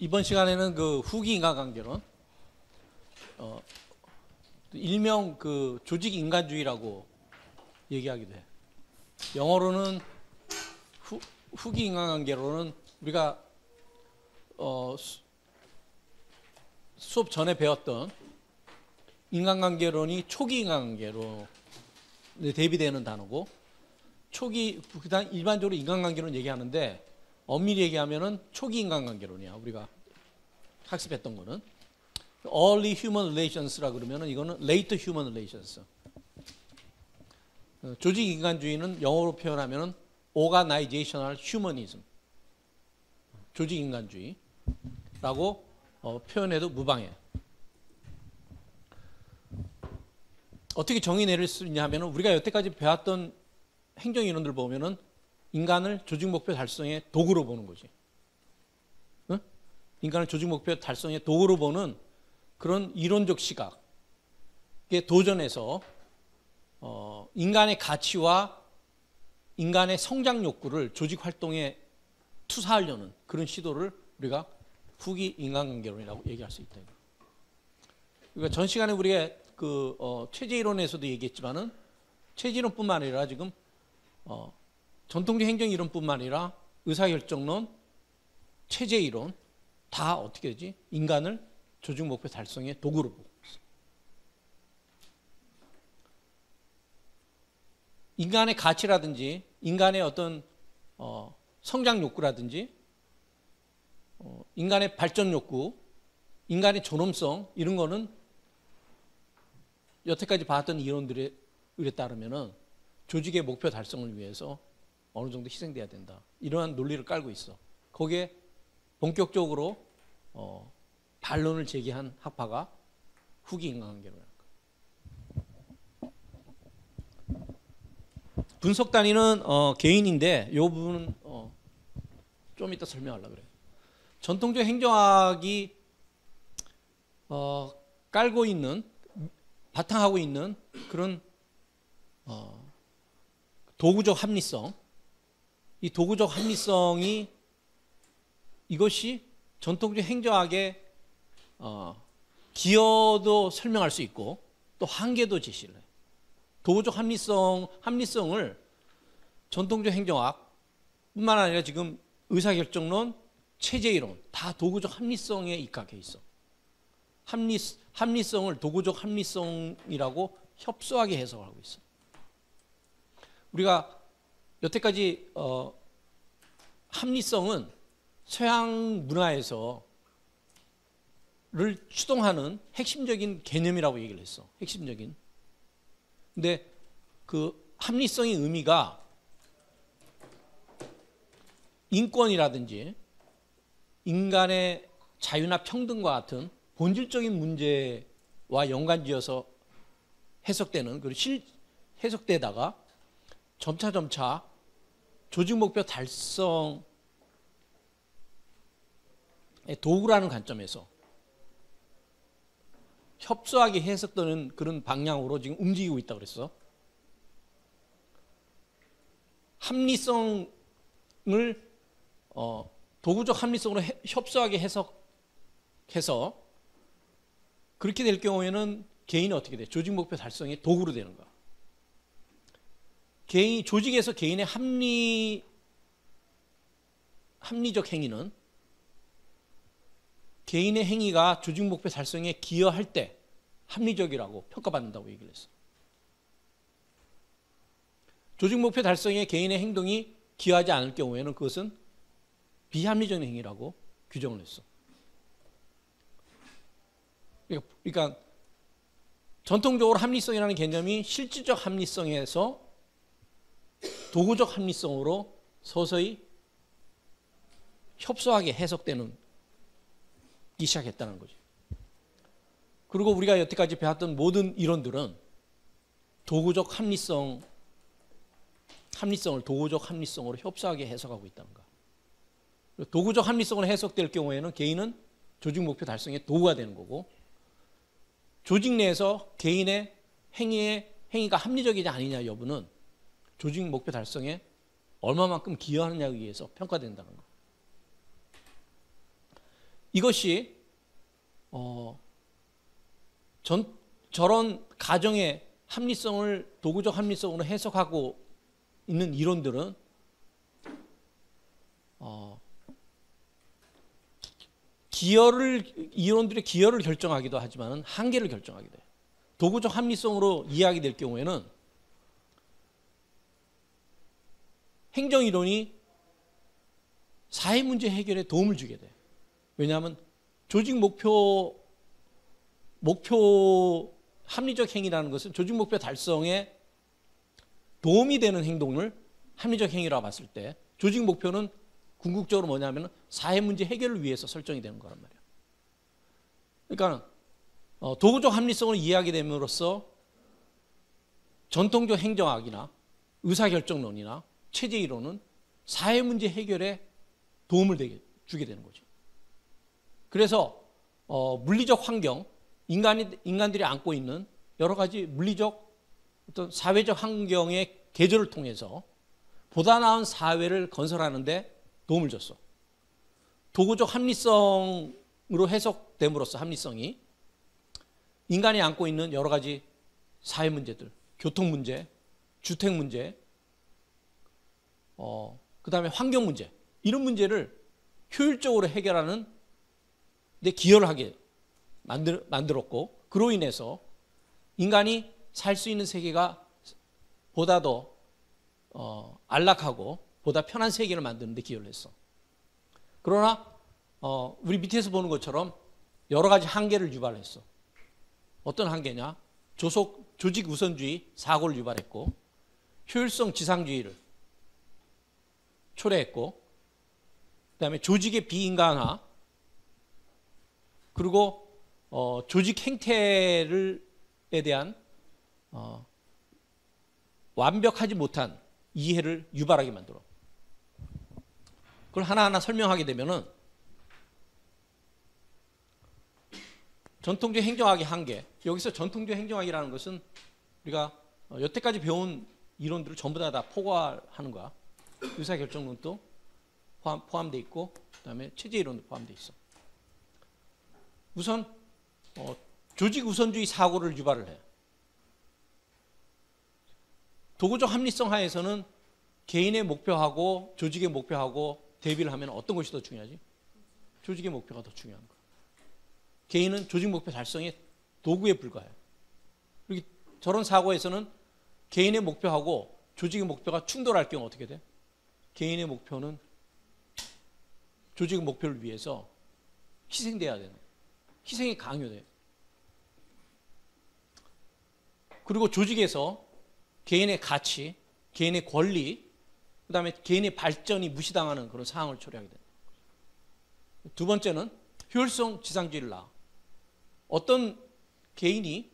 이번 시간에는 그 후기 인간관계론, 일명 그 조직 인간주의라고 얘기하기도 해. 영어로는 후기 인간관계론은 우리가 수업 전에 배웠던 인간관계론이 초기 인간관계론에 대비되는 단어고, 그다음 일반적으로 인간관계론 얘기하는데 엄밀히 얘기하면은 초기 인간관계론이야. 우리가 학습했던 거는 early human relations라 그러면은 이거는 late human relations. 조직 인간주의는 영어로 표현하면은 organizational humanism, 조직 인간주의라고 표현해도 무방해. 어떻게 정의 내릴 수 있냐 하면은 우리가 여태까지 배웠던 행정 이론들 보면은 인간을 조직 목표 달성의 도구로 보는 거지. 응? 인간을 조직 목표 달성의 도구로 보는 그런 이론적 시각에 도전해서 인간의 가치와 인간의 성장 욕구를 조직 활동에 투사하려는 그런 시도를 우리가 후기 인간관계론이라고 얘기할 수 있다. 그러니까 전 시간에 우리가 그 체제 이론에서도 얘기했지만은 체제 이론뿐만 아니라 지금 전통적 행정 이론뿐만 아니라 의사결정론, 체제 이론 다 어떻게 되지? 인간을 조직 목표 달성의 도구로 보고 있어. 인간의 가치라든지 인간의 어떤 성장 욕구라든지 인간의 발전 욕구, 인간의 존엄성 이런 거는 여태까지 봤던 이론들에 따르면은 조직의 목표 달성을 위해서 어느 정도 희생돼야 된다. 이러한 논리를 깔고 있어. 거기에 본격적으로 반론을 제기한 학파가 후기 인간관계론이야. 분석 단위는 개인인데 이 부분은 좀 이따 설명하려고 그래요. 전통적 행정학이 깔고 있는 바탕하고 있는 그런 도구적 합리성, 이 도구적 합리성이 이것이 전통적 행정학의 기여도 설명할 수 있고 또 한계도 제시를 해. 도구적 합리성을 전통적 행정학뿐만 아니라 지금 의사결정론, 체제이론 다 도구적 합리성에 입각해 있어. 합리성을 도구적 합리성이라고 협소하게 해석하고 있어. 우리가 여태까지 합리성은 서양 문화에서를 추동하는 핵심적인 개념이라고 얘기를 했어. 핵심적인. 근데 그 합리성의 의미가 인권이라든지 인간의 자유나 평등과 같은 본질적인 문제와 연관지어서 해석되는, 그리고 해석되다가 점차 조직 목표 달성의 도구라는 관점에서 협소하게 해석되는 그런 방향으로 지금 움직이고 있다고 그랬어. 합리성을 도구적 합리성으로 협소하게 해석해서 그렇게 될 경우에는 개인이 어떻게 돼? 조직 목표 달성의 도구로 되는 거야. 조직에서 개인의 합리적 행위는 개인의 행위가 조직 목표 달성에 기여할 때 합리적이라고 평가받는다고 얘기를 했어. 조직 목표 달성에 개인의 행동이 기여하지 않을 경우에는 그것은 비합리적인 행위라고 규정을 했어. 그러니까 전통적으로 합리성이라는 개념이 실질적 합리성에서 도구적 합리성으로 서서히 협소하게 해석되는 기 시작했다는 거죠. 그리고 우리가 여태까지 배웠던 모든 이론들은 도구적 합리성을 도구적 합리성으로 협소하게 해석하고 있다는 거. 도구적 합리성으로 해석될 경우에는 개인은 조직 목표 달성의 도구가 되는 거고, 조직 내에서 개인의 행위가 합리적이냐 아니냐 여부는 조직 목표 달성에 얼마만큼 기여하느냐에 의해서 평가된다는 거. 이것이 저런 가정의 합리성을 도구적 합리성으로 해석하고 있는 이론들은 이론들의 기여를 결정하기도 하지만 한계를 결정하기도 해요. 도구적 합리성으로 이해하게 될 경우에는 행정이론이 사회 문제 해결에 도움을 주게 돼요. 왜냐하면 조직 목표 합리적 행위라는 것은 조직 목표 달성에 도움이 되는 행동을 합리적 행위라고 봤을 때 조직 목표는 궁극적으로 뭐냐면 사회 문제 해결을 위해서 설정이 되는 거란 말이에요. 그러니까 도구적 합리성을 이해하게 됨으로써 전통적 행정학이나 의사결정론이나 체제이론은 사회 문제 해결에 도움을 주게 되는 거죠. 그래서 물리적 환경, 인간들이 안고 있는 여러 가지 물리적 어떤 사회적 환경의 개조를 통해서 보다 나은 사회를 건설하는 데 도움을 줬어. 도구적 합리성으로 해석됨으로써 합리성이 인간이 안고 있는 여러 가지 사회 문제들, 교통 문제, 주택 문제, 그 다음에 환경 문제, 이런 문제를 효율적으로 해결하는 데 기여를 하게 만들었고, 그로 인해서 인간이 살 수 있는 세계가 보다 더 안락하고 보다 편한 세계를 만드는 데 기여를 했어. 그러나 우리 밑에서 보는 것처럼 여러 가지 한계를 유발했어. 어떤 한계냐? 조직 우선주의 사고를 유발했고, 효율성 지상주의를 초래했고, 그다음에 조직의 비인간화, 그리고 조직 행태에 대한 완벽하지 못한 이해를 유발하게 만들어. 그걸 하나하나 설명하게 되면은 전통적 행정학의 한계, 여기서 전통적 행정학이라는 것은 우리가 여태까지 배운 이론들을 전부 다 포괄하는 거야. 의사결정론도 포함되어 있고, 그다음에 체제이론도 포함되어 있어. 우선 조직 우선주의 사고를 유발을 해. 도구적 합리성 하에서는 개인의 목표하고 조직의 목표하고 대비를 하면 어떤 것이 더 중요하지? 조직의 목표가 더 중요한 거야. 개인은 조직 목표 달성의 도구에 불과해요. 그리고 저런 사고에서는 개인의 목표하고 조직의 목표가 충돌할 경우 어떻게 돼? 개인의 목표는 조직의 목표를 위해서 희생돼야 되는, 희생이 강요돼. 그리고 조직에서 개인의 가치, 개인의 권리, 그 다음에 개인의 발전이 무시당하는 그런 상황을 초래하게 된다. 두 번째는 효율성 지상주의를 낳아. 어떤 개인이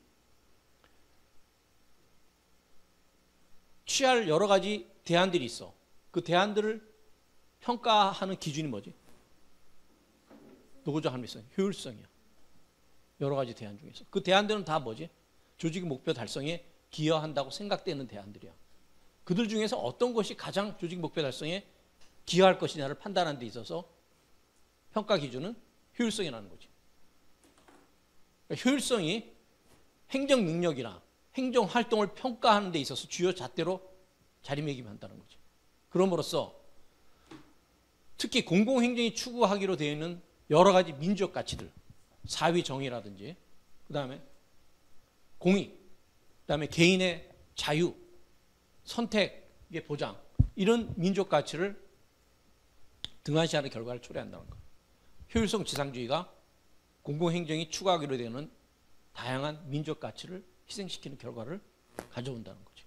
취할 여러 가지 대안들이 있어. 그 대안들을 평가하는 기준이 뭐지? 도구적 합리성, 효율성이야. 여러 가지 대안 중에서. 그 대안들은 다 뭐지? 조직 목표 달성에 기여한다고 생각되는 대안들이야. 그들 중에서 어떤 것이 가장 조직 목표 달성에 기여할 것이냐를 판단하는 데 있어서 평가 기준은 효율성이라는 거지. 그러니까 효율성이 행정 능력이나 행정 활동을 평가하는 데 있어서 주요 잣대로 자리매김한다는 거지. 그럼으로써 특히 공공행정이 추구하기로 되어 있는 여러 가지 민주적 가치들, 사회 정의라든지, 그 다음에 공익, 그 다음에 개인의 자유, 선택의 보장, 이런 민족 가치를 등한시하는 결과를 초래한다는 거예요. 효율성 지상주의가 공공행정이 추구하기로 되는 다양한 민족 가치를 희생시키는 결과를 가져온다는 거죠.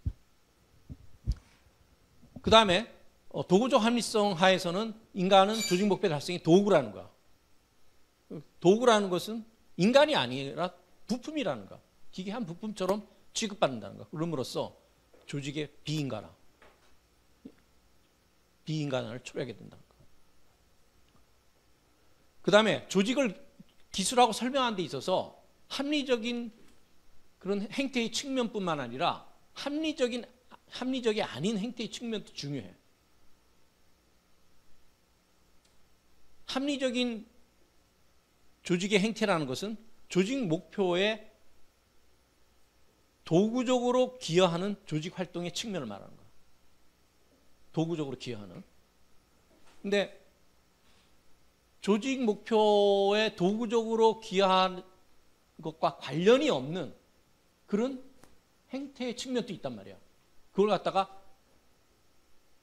그 다음에 도구적 합리성 하에서는 인간은 조직 목표 달성의 도구라는 거야. 도구라는 것은 인간이 아니라 부품이라는 거야. 기계 한 부품처럼 취급받는다는 거야. 그럼으로써 조직의 비인간을 초래하게 된다는 거야. 그 다음에 조직을 기술하고 설명하는 데 있어서 합리적인 그런 행태의 측면뿐만 아니라 합리적이 아닌 행태의 측면도 중요해. 합리적인 조직의 행태라는 것은 조직 목표에 도구적으로 기여하는 조직 활동의 측면을 말하는 거예요. 도구적으로 기여하는. 근데 조직 목표에 도구적으로 기여하는 것과 관련이 없는 그런 행태의 측면도 있단 말이야. 그걸 갖다가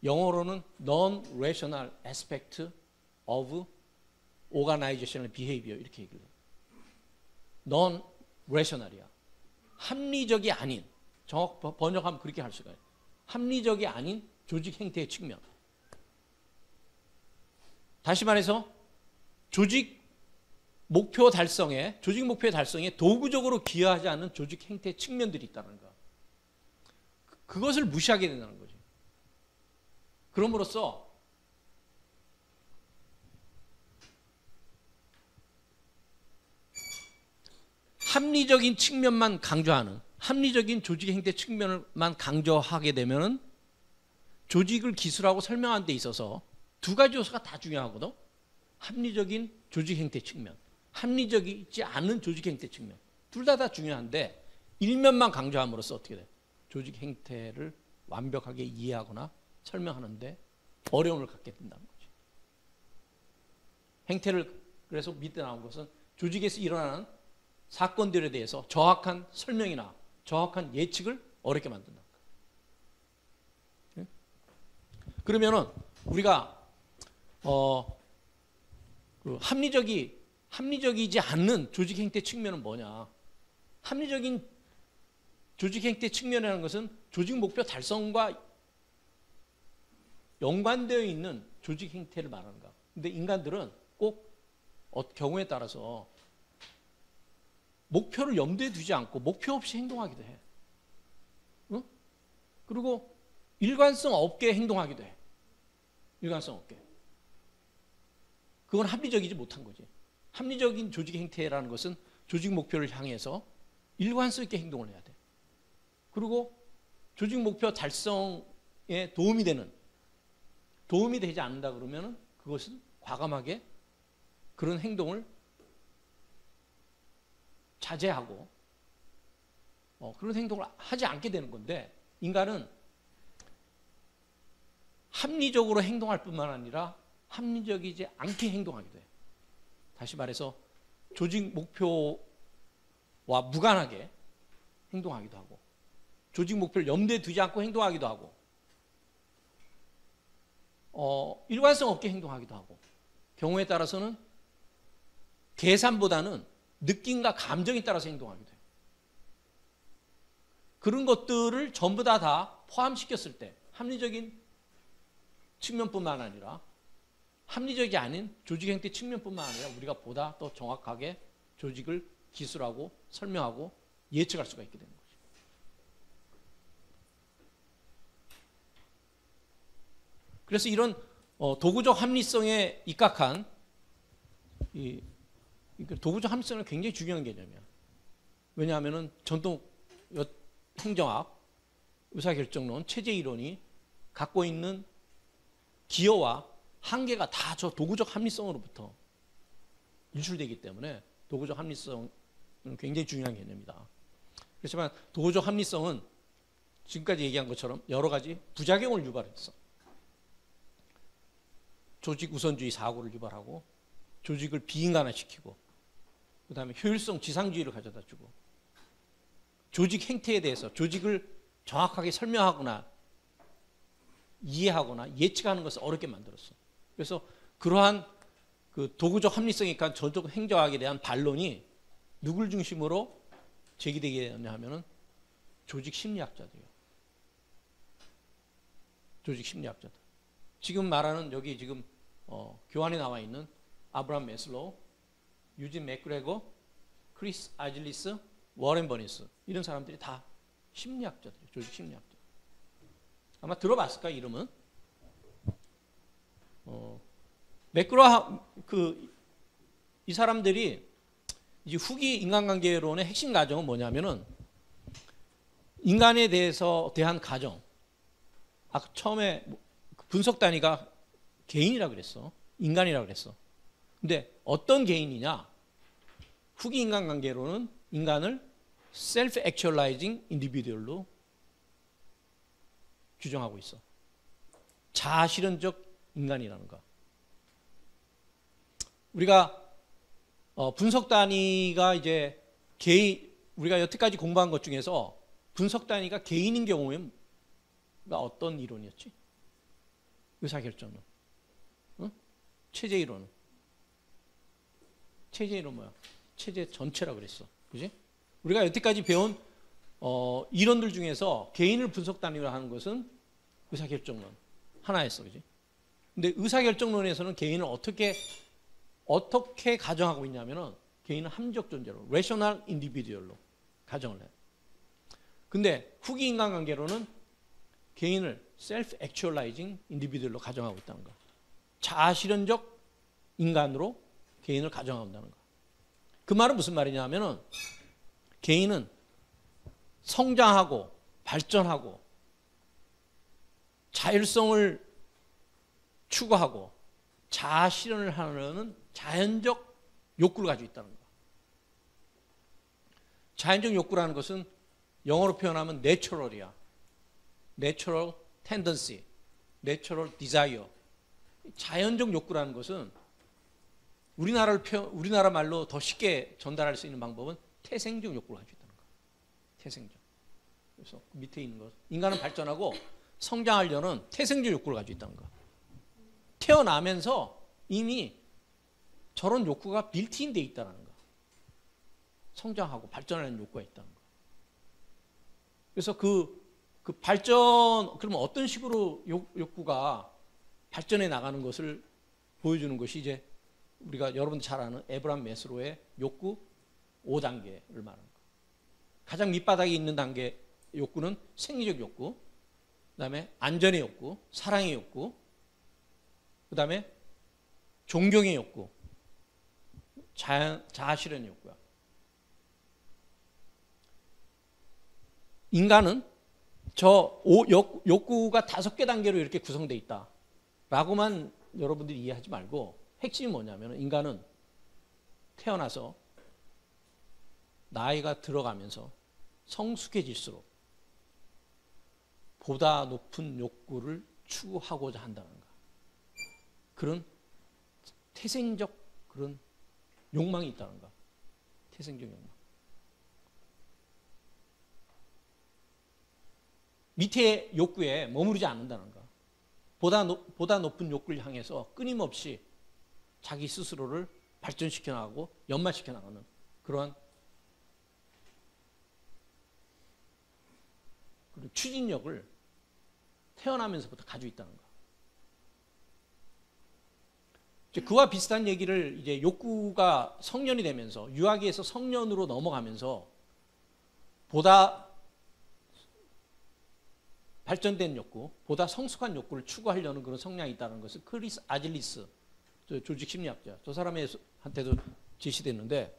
영어로는 non-rational aspect of organizational behavior 이렇게 얘기를 해요. non-rational이야. 합리적이 아닌, 정확 번역하면 그렇게 할 수가 있어요. 합리적이 아닌 조직 행태의 측면. 다시 말해서 조직 목표의 달성에 도구적으로 기여하지 않는 조직 행태의 측면들이 있다는 거. 그것을 무시하게 된다는 거죠. 그럼으로써 합리적인 측면만 강조하는, 합리적인 조직 행태 측면만 강조하게 되면 조직을 기술하고 설명하는 데 있어서 두 가지 요소가 다 중요하거든. 합리적인 조직 행태 측면, 합리적이지 않은 조직 행태 측면. 둘 다 중요한데 일면만 강조함으로써 어떻게 돼? 조직 행태를 완벽하게 이해하거나 설명하는데 어려움을 갖게 된다는 거죠. 행태를, 그래서 밑에 나온 것은 조직에서 일어나는 사건들에 대해서 정확한 설명이나 정확한 예측을 어렵게 만든다. 그러면은 우리가 그 합리적이지 않는 조직 행태 측면은 뭐냐? 합리적인 조직 행태 측면이라는 것은 조직 목표 달성과 연관되어 있는 조직 행태를 말하는 거야. 근데 인간들은 꼭 경우에 따라서 목표를 염두에 두지 않고 목표 없이 행동하기도 해. 응? 그리고 일관성 없게 행동하기도 해. 일관성 없게. 그건 합리적이지 못한 거지. 합리적인 조직 행태라는 것은 조직 목표를 향해서 일관성 있게 행동을 해야 돼. 그리고 조직 목표 달성에 도움이 되지 않는다 그러면 그것은 과감하게 그런 행동을 자제하고 그런 행동을 하지 않게 되는 건데, 인간은 합리적으로 행동할 뿐만 아니라 합리적이지 않게 행동하기도 해. 다시 말해서 조직 목표와 무관하게 행동하기도 하고, 조직 목표를 염두에 두지 않고 행동하기도 하고, 일관성 없게 행동하기도 하고, 경우에 따라서는 계산보다는 느낌과 감정에 따라서 행동하기도 해요. 그런 것들을 전부 다 포함시켰을 때 합리적인 측면뿐만 아니라 합리적이 아닌 조직 행태 측면뿐만 아니라 우리가 보다 더 정확하게 조직을 기술하고 설명하고 예측할 수가 있게 되는 거죠. 그래서 이런 도구적 합리성에 입각한 도구적 합리성은 굉장히 중요한 개념이야. 왜냐하면 전통 행정학, 의사결정론, 체제이론이 갖고 있는 기여와 한계가 다 저 도구적 합리성으로부터 유출되기 때문에 도구적 합리성은 굉장히 중요한 개념이다. 그렇지만 도구적 합리성은 지금까지 얘기한 것처럼 여러 가지 부작용을 유발했어. 조직 우선주의 사고를 유발하고, 조직을 비인간화시키고, 그 다음에 효율성 지상주의를 가져다 주고, 조직 행태에 대해서 조직을 정확하게 설명하거나 이해하거나 예측하는 것을 어렵게 만들었어. 그래서 그러한 그 도구적 합리성에 관한 전통 행정학에 대한 반론이 누굴 중심으로 제기되게 되냐 하면은 조직 심리학자들이에요. 조직 심리학자들. 지금 말하는 여기 지금 교환에 나와 있는 아브라함 매슬로우, 유진 맥그레거, 크리스 아질리스, 워렌 버니스, 이런 사람들이 다 심리학자들이에요. 조직 심리학자. 아마 들어봤을까 이름은? 맥그라 이 사람들이 이제 후기 인간관계론의 핵심 가정은 뭐냐면은 인간에 대한 가정. 아까 처음에 분석 단위가 개인이라 그랬어. 인간이라 그랬어. 근데 어떤 개인이냐? 후기 인간관계로는 인간을 셀프 액츄얼라이징 인디비듀얼로 규정하고 있어. 자아실현적 인간이라는 거. 우리가 분석 단위가 이제 개인, 우리가 여태까지 공부한 것 중에서 분석 단위가 개인인 경우에는 어떤 이론이었지? 의사결정론. 응? 체제 이론은? 체제 이론 뭐야? 체제 전체라 그랬어. 그지? 우리가 여태까지 배운 이론들 중에서 개인을 분석 단위로 하는 것은 의사결정론 하나였어. 그지? 근데 의사결정론에서는 개인을 어떻게 가정하고 있냐면은 개인은 함적 존재로, rational individual로 가정을 해. 근데 후기 인간관계로는 개인을 self-actualizing individual로 가정하고 있다는 거. 자아실현적 인간으로 개인을 가정한다는 거. 그 말은 무슨 말이냐면은 개인은 성장하고 발전하고 자율성을 추구하고 자아실현을 하려는 자연적 욕구를 가지고 있다는 거. 자연적 욕구라는 것은 영어로 표현하면 natural이야. natural tendency, natural desire. 자연적 욕구라는 것은 우리나라 말로 더 쉽게 전달할 수 있는 방법은 태생적 욕구를 가지고 있다는 거. 태생적. 그래서 밑에 있는 것. 인간은 발전하고 성장하려는 태생적 욕구를 가지고 있다는 거. 태어나면서 이미 저런 욕구가 빌트인 돼 있다는 거. 성장하고 발전하는 욕구가 있다는 거. 그래서 그 발전, 그러면 어떤 식으로 욕구가 발전해 나가는 것을 보여주는 것이 이제 우리가 여러분들 잘 아는 에브람 메스로의 욕구 5단계를 말하는 거. 가장 밑바닥에 있는 단계 욕구는 생리적 욕구, 그 다음에 안전의 욕구, 사랑의 욕구, 그 다음에 존경의 욕구, 자아실현의 욕구야. 인간은 저 욕구가 5개 단계로 이렇게 구성되어 있다 라고만 여러분들이 이해하지 말고 핵심이 뭐냐면 인간은 태어나서 나이가 들어가면서 성숙해질수록 보다 높은 욕구를 추구하고자 한다는 거. 그런 태생적 그런 욕망이 있다는 거. 태생적 욕망. 밑에 욕구에 머무르지 않는다는 거. 보다 높은 욕구를 향해서 끊임없이 자기 스스로를 발전시켜 나가고 연마시켜 나가는 그러한 추진력을 태어나면서부터 가지고 있다는 거. 그와 비슷한 얘기를 이제 욕구가 성년이 되면서 유아기에서 성년으로 넘어가면서 보다 발전된 욕구, 보다 성숙한 욕구를 추구하려는 그런 성향이 있다는 것을 크리스 아질리스 조직 심리학자, 저 사람한테도 제시됐는데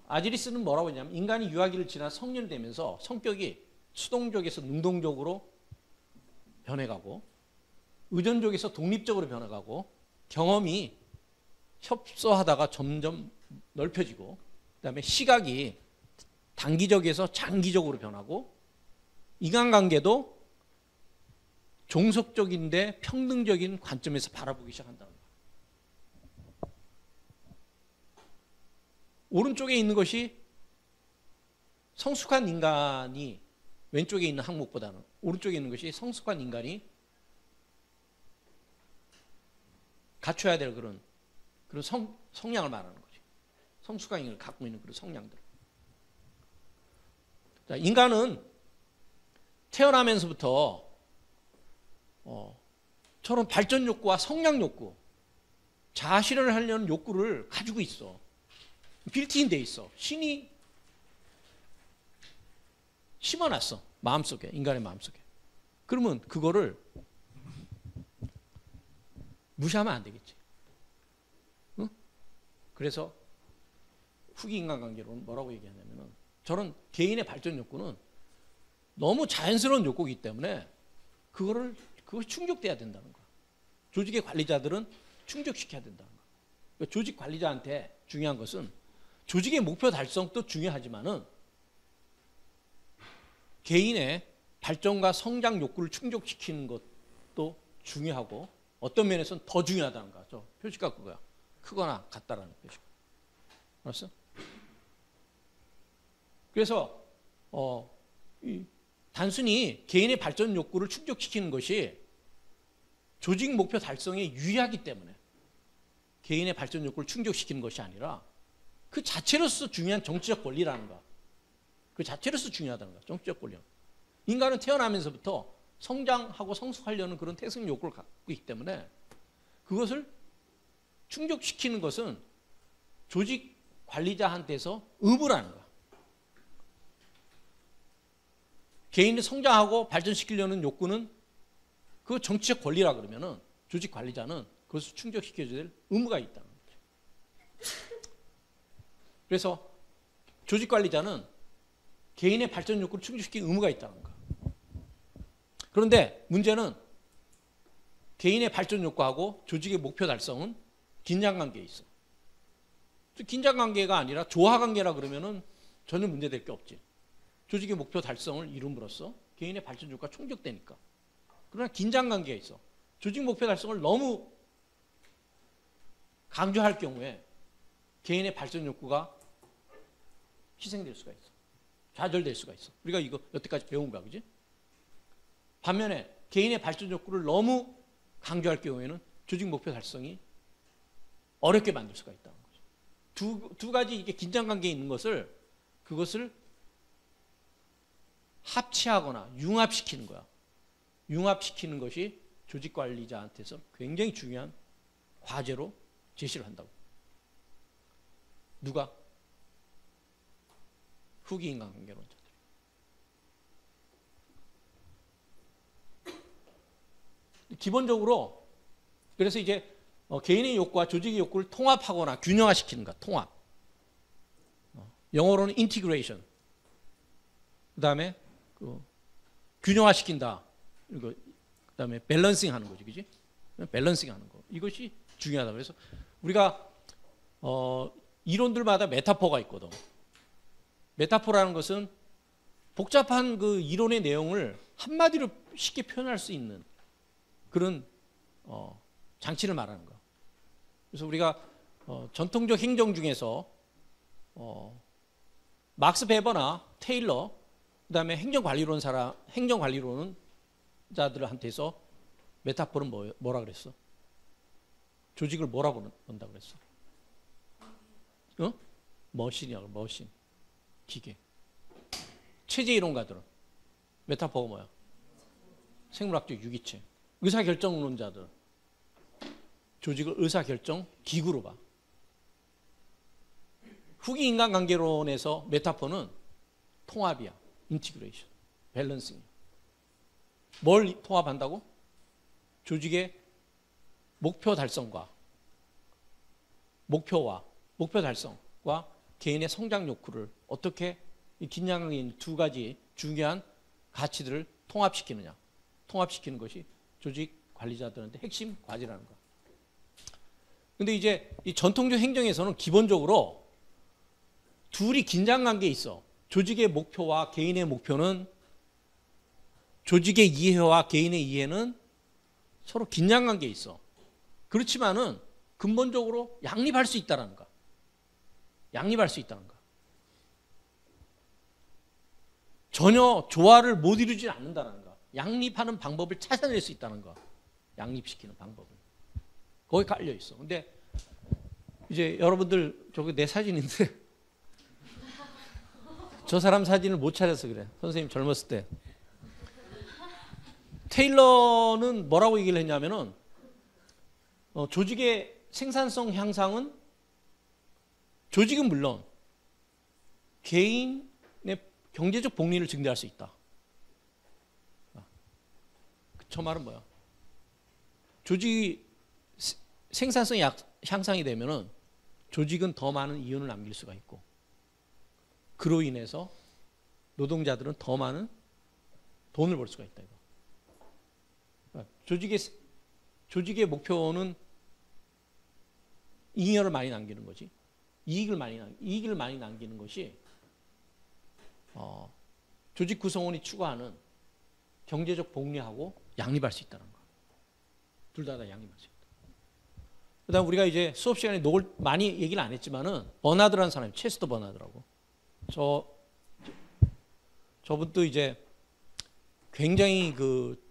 아질리스는 뭐라고 했냐면 인간이 유아기를 지나 성년이 되면서 성격이 수동적에서 능동적으로 변해가고 의존적에서 독립적으로 변해가고 경험이 협소하다가 점점 넓혀지고 그다음에 시각이 단기적에서 장기적으로 변하고 인간관계도 종속적인데 평등적인 관점에서 바라보기 시작한다는 거예요. 오른쪽에 있는 것이 성숙한 인간이 왼쪽에 있는 항목보다는 오른쪽에 있는 것이 성숙한 인간이 갖춰야 될 그런 성향을 말하는 거지. 성숙한 인간을 갖고 있는 그런 성향들. 자, 인간은 태어나면서부터 저런 발전 욕구와 성장 욕구, 자아실현을 하려는 욕구를 가지고 있어. 빌트인 돼 있어. 신이 심어놨어. 마음속에, 인간의 마음속에. 그러면 그거를 무시하면 안 되겠지. 응? 그래서 후기 인간관계로는 뭐라고 얘기하냐면은 저런 개인의 발전 욕구는 너무 자연스러운 욕구이기 때문에 그걸 충족돼야 된다는 거야. 조직의 관리자들은 충족시켜야 된다는 거야. 그러니까 조직 관리자한테 중요한 것은 조직의 목표 달성도 중요하지만은 개인의 발전과 성장 욕구를 충족시키는 것도 중요하고 어떤 면에서는 더 중요하다는 거죠. 표시가 그거야. 크거나 같다라는 표시가. 알았어? 그래서 단순히 개인의 발전 욕구를 충족시키는 것이 조직 목표 달성에 유리하기 때문에 개인의 발전 욕구를 충족시키는 것이 아니라 그 자체로서 중요한 정치적 권리라는 거. 그 자체로서 중요하다는 거야. 정치적 권리. 인간은 태어나면서부터 성장하고 성숙하려는 그런 태생 욕구를 갖고 있기 때문에 그것을 충족시키는 것은 조직 관리자한테서 의무라는 거야. 개인이 성장하고 발전시키려는 욕구는 그 정치적 권리라 그러면은 조직 관리자는 그것을 충족시켜줘야 될 의무가 있다는 거죠. 그래서 조직 관리자는 개인의 발전 욕구를 충족시킬 의무가 있다는 거. 그런데 문제는 개인의 발전 욕구하고 조직의 목표 달성은 긴장관계에 있어. 긴장관계가 아니라 조화관계라 그러면은 전혀 문제될 게 없지. 조직의 목표 달성을 이룸으로써 개인의 발전 욕구가 충족되니까. 그러나 긴장관계에 있어. 조직 목표 달성을 너무 강조할 경우에 개인의 발전 욕구가 희생될 수가 있어. 좌절될 수가 있어. 우리가 이거 여태까지 배운 거야, 그지? 반면에 개인의 발전 욕구를 너무 강조할 경우에는 조직 목표 달성이 어렵게 만들 수가 있다는 거죠. 두 가지 이게 긴장관계에 있는 것을 그것을 합치하거나 융합시키는 거야. 융합시키는 것이 조직 관리자한테서 굉장히 중요한 과제로 제시를 한다고. 누가? 후기 인간관계론자들. 기본적으로 그래서 이제 개인의 욕구와 조직의 욕구를 통합하거나 균형화시키는 것, 통합. 영어로는 인티그레이션. 그다음에 균형화시킨다. 그다음에 밸런싱 하는 거지, 그지? 밸런싱 하는 거. 이것이 중요하다. 그래서 우리가 이론들마다 메타포가 있거든. 메타포라는 것은 복잡한 그 이론의 내용을 한마디로 쉽게 표현할 수 있는 그런 장치를 말하는 거야. 그래서 우리가 전통적 행정 중에서 막스 베버나 테일러, 그다음에 행정관리론은 자들한테서 메타포는 뭐라 그랬어? 조직을 뭐라고 본다 그랬어? 머신이라고, 머신. 기계. 체제 이론가들은 메타포가 뭐야? 생물학적 유기체. 의사결정론자들 조직을 의사결정 기구로 봐. 후기 인간관계론에서 메타포는 통합이야. 인티그레이션, 밸런싱. 뭘 통합한다고? 조직의 목표 달성과 목표 달성과 개인의 성장 욕구를 어떻게 이 긴장관계인 두 가지 중요한 가치들을 통합시키느냐. 통합시키는 것이 조직 관리자들한테 핵심 과제라는 거야. 근데 이제 이 전통적 행정에서는 기본적으로 둘이 긴장관계에 있어. 조직의 목표와 개인의 목표는, 조직의 이해와 개인의 이해는 서로 긴장관계에 있어. 그렇지만은 근본적으로 양립할 수 있다는 거야. 양립할 수 있다는 거야. 전혀 조화를 못 이루지 않는다는 거야. 양립하는 방법을 찾아낼 수 있다는 거야. 양립시키는 방법을. 거기 깔려 있어. 근데 이제 여러분들 저거 내 사진인데 저 사람 사진을 못 찾아서 그래. 선생님 젊었을 때. 테일러는 뭐라고 얘기를 했냐면은 조직의 생산성 향상은 조직은 물론 개인의 경제적 복리를 증대할 수 있다. 저 말은 뭐야? 조직이 생산성이 향상이 되면은 조직은 더 많은 이윤을 남길 수가 있고, 그로 인해서 노동자들은 더 많은 돈을 벌 수가 있다. 이거. 조직의 목표는 잉여를 많이 남기는 거지. 이익을 많이 남기는 것이 조직 구성원이 추구하는 경제적 복리하고 양립할 수 있다는 거. 둘 다 양립할 수 있다. 그다음 우리가 이제 수업 시간에 많이 얘기를 안 했지만은 버나드라는 사람이 체스터 버나드라고. 저분도 이제 굉장히 그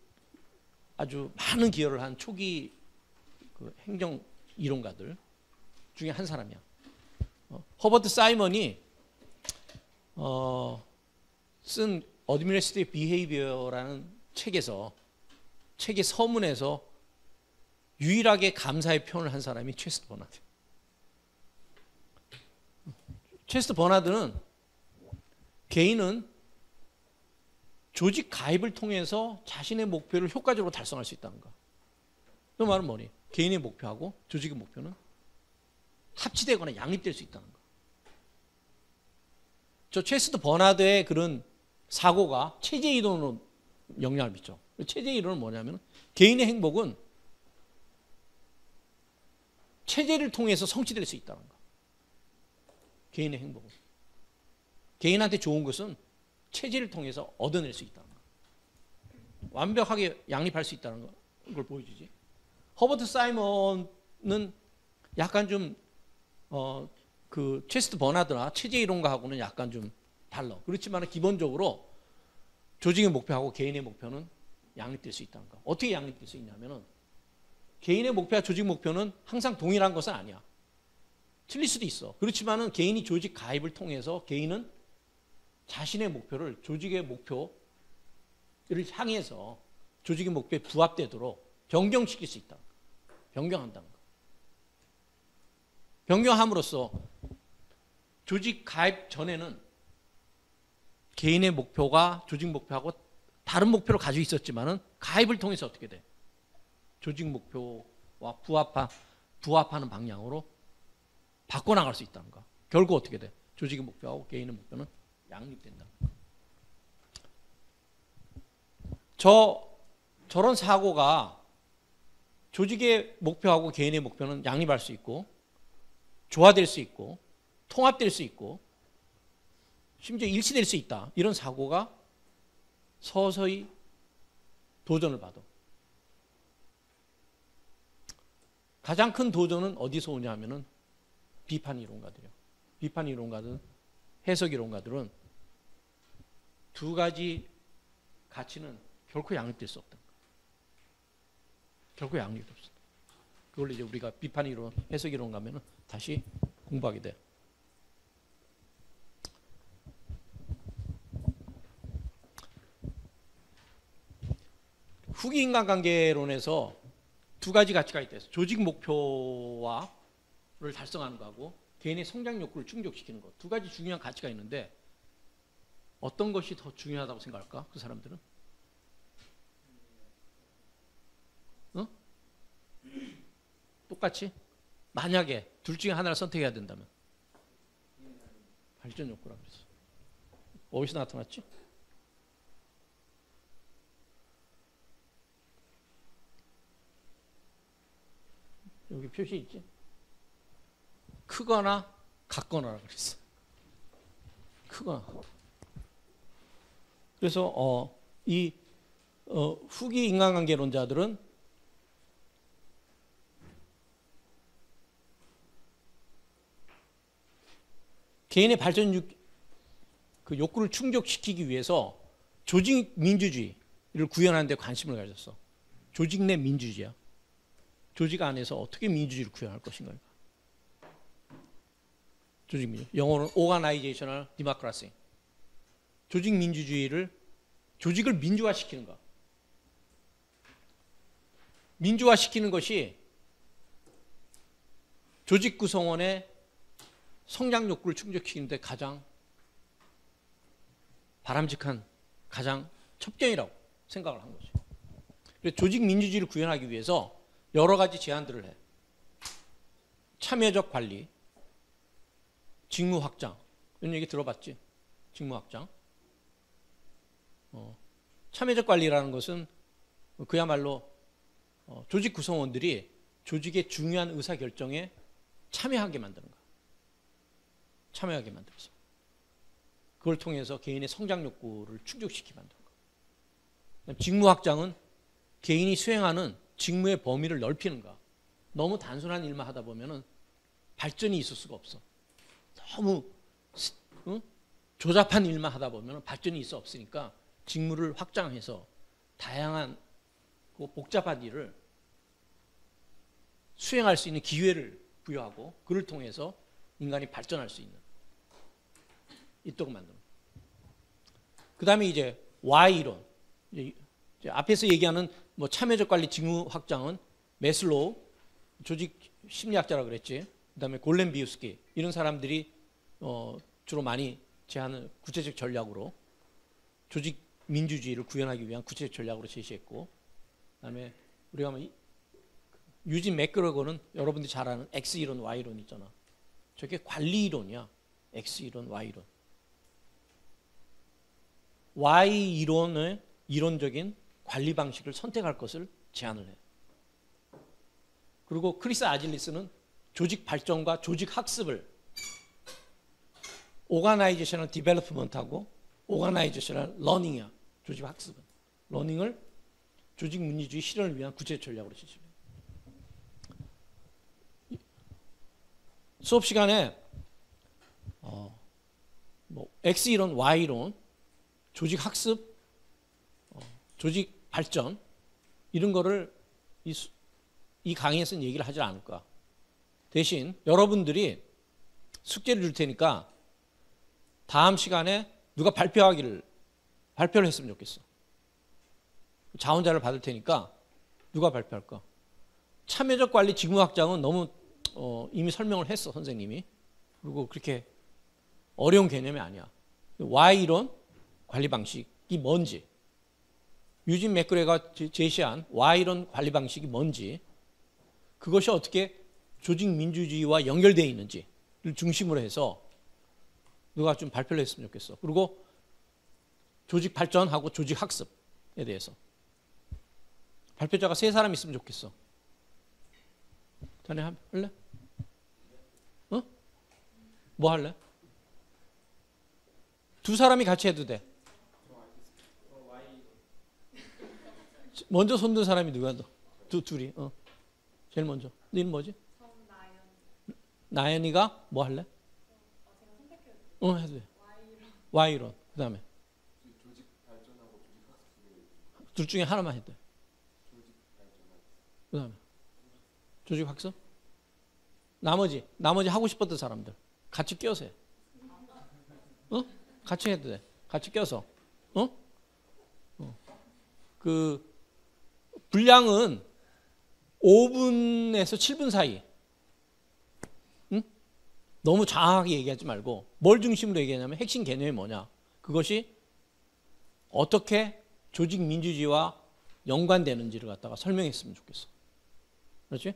아주 많은 기여를 한 초기 그 행정 이론가들 중에 한 사람이야. 허버트 사이먼이 쓴 Administrative Behavior라는 책의 서문에서 유일하게 감사의 표현을 한 사람이 체스터 버나드. 체스터 버나드는 개인은 조직 가입을 통해서 자신의 목표를 효과적으로 달성할 수 있다는 거. 그 말은 뭐니? 개인의 목표하고 조직의 목표는 합치되거나 양립될 수 있다는 거. 저 체스터 버나드의 그런 사고가 체제 이론으로 영향을 미쳐. 체제 이론은 뭐냐면 개인의 행복은 체제를 통해서 성취될 수 있다는 거. 개인의 행복은. 개인한테 좋은 것은 체제를 통해서 얻어낼 수 있다는 거. 완벽하게 양립할 수 있다는 걸 보여주지. 허버트 사이먼은 약간 좀 그 체스터 버나드나 체제 이론가하고는 약간 좀 달라. 그렇지만 기본적으로 조직의 목표하고 개인의 목표는 양립될 수 있다는 거. 어떻게 양립될 수 있냐면은 개인의 목표와 조직 목표는 항상 동일한 것은 아니야. 틀릴 수도 있어. 그렇지만은 개인이 조직 가입을 통해서 개인은 자신의 목표를 조직의 목표를 향해서 조직의 목표에 부합되도록 변경시킬 수 있다. 변경한다는 거. 변경함으로써 조직 가입 전에는 개인의 목표가 조직 목표하고 다른 목표를 가지고 있었지만은 가입을 통해서 어떻게 돼? 조직 목표와 부합하는 방향으로 바꿔나갈 수 있다는 거. 결국 어떻게 돼? 조직의 목표하고 개인의 목표는 양립된다. 저런 사고가 조직의 목표하고 개인의 목표는 양립할 수 있고 조화될 수 있고 통합될 수 있고 심지어 일치될 수 있다. 이런 사고가 서서히 도전을 받아. 가장 큰 도전은 어디서 오냐 하면은 비판 이론가들이요. 비판 이론가들은 해석 이론가들은 두 가지 가치는 결코 양립될 수 없다. 결코 양립이 없어. 그걸 이제 우리가 비판 이론, 해석 이론 가면은 다시 공부하게 돼. 후기 인간관계론에서 두 가지 가치가 있다. 조직 목표를 달성하는 거하고 개인의 성장 욕구를 충족시키는 것. 두 가지 중요한 가치가 있는데 어떤 것이 더 중요하다고 생각할까? 그 사람들은? 똑같이? 만약에 둘 중에 하나를 선택해야 된다면 발전 욕구라고 그랬어. 어디서 나타났지? 여기 표시 있지? 크거나 같거나라고 그랬어. 크거나. 그래서 후기 인간관계론자들은 개인의 발전 그 욕구를 충족시키기 위해서 조직 민주주의를 구현하는 데 관심을 가졌어. 조직 내 민주주의야. 조직 안에서 어떻게 민주주의를 구현할 것인가. 조직 민주주의. 영어로는 Organizational Democracy. 조직 민주주의를 조직을 민주화시키는 것. 민주화시키는 것이 조직 구성원의 성장 욕구를 충족시키는 데 가장 바람직한 가장 첩경이라고 생각을 한 거죠. 그래서 조직 민주주의를 구현하기 위해서 여러 가지 제안들을 해. 참여적 관리, 직무 확장. 이런 얘기 들어봤지? 직무 확장. 참여적 관리라는 것은 그야말로 조직 구성원들이 조직의 중요한 의사결정에 참여하게 만드는 거야. 참여하게 만들어서 그걸 통해서 개인의 성장 욕구를 충족시키게 만드는 거예요. 직무 확장은 개인이 수행하는 직무의 범위를 넓히는 거야. 너무 단순한 일만 하다 보면은 발전이 있을 수가 없어. 너무 조잡한 일만 하다 보면 발전이 있어 없으니까 직무를 확장해서 다양한 복잡한 일을 수행할 수 있는 기회를 부여하고 그를 통해서 인간이 발전할 수 있는 있도록 만드는. 그 다음에 이제 Y 이론. 이제 앞에서 얘기하는 뭐 참여적 관리 직무 확장은 메슬로우 조직 심리학자라 그랬지. 그 다음에 골렘 비우스키 이런 사람들이 주로 많이 제안을 구체적 전략으로 조직 민주주의를 구현하기 위한 구체적 전략으로 제시했고, 그다음에 우리가 유진 맥그러거는 여러분들이 잘 아는 X 이론, Y 이론 있잖아. 저게 관리 이론이야. X 이론, Y 이론. Y 이론의 이론적인 관리 방식을 선택할 것을 제안을 해. 그리고 크리스 아질리스는 조직 발전과 조직 학습을 오가나이제이셔널 디벨롭먼트하고 오가나이제이셔널 러닝이야. 조직 학습은. 러닝을 조직 민주주의 실현을 위한 구체적 전략으로 제시해요. 수업 시간에 X 이론, Y 이론, 조직 학습, 조직 발전 이런 거를 이 강의에서는 얘기를 하지 않을 거야. 대신 여러분들이 숙제를 줄 테니까 다음 시간에 누가 발표를 했으면 좋겠어. 자원자를 받을 테니까 누가 발표할까? 참여적 관리 직무 확장은 너무 이미 설명을 했어, 선생님이. 그리고 그렇게 어려운 개념이 아니야. Y 이론 관리 방식이 뭔지, 유진 맥그레가 제시한 Y 이론 관리 방식이 뭔지, 그것이 어떻게 조직 민주주의와 연결되어 있는지를 중심으로 해서 누가 좀 발표를 했으면 좋겠어. 그리고 조직 발전하고 조직 학습에 대해서 발표자가 3사람 있으면 좋겠어. 자네 할래? 뭐 할래? 2사람이 같이 해도 돼. 먼저 손든 사람이 누구야? 둘이. 제일 먼저. 너는 뭐지? 나연이가 뭐 할래? 해도 돼. Y론. 그 다음에 둘 중에 하나만 해도 돼. 그 다음에 조직 학습? 나머지 하고 싶었던 사람들 같이 껴서 해. 같이 해도 돼. 같이 껴서. 그 분량은 5분에서 7분 사이. 너무 장황하게 얘기하지 말고 뭘 중심으로 얘기하냐면 핵심 개념이 뭐냐. 그것이 어떻게 조직 민주주의와 연관되는지를 갖다가 설명했으면 좋겠어. 그렇지?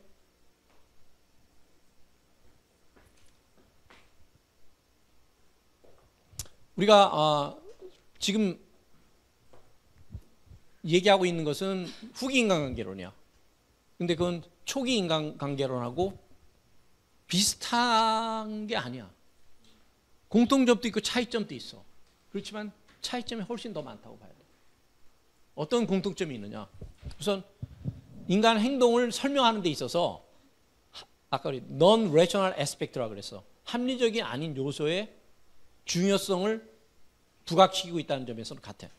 우리가 지금 얘기하고 있는 것은 후기 인간관계론이야. 근데 그건 초기 인간관계론하고 비슷한 게 아니야. 공통점도 있고 차이점도 있어. 그렇지만 차이점이 훨씬 더 많다고 봐야 돼. 어떤 공통점이 있느냐. 우선 인간 행동을 설명하는 데 있어서 아까 우리 non-rational aspect라고 그랬어. 합리적이 아닌 요소의 중요성을 부각시키고 있다는 점에서는 같아.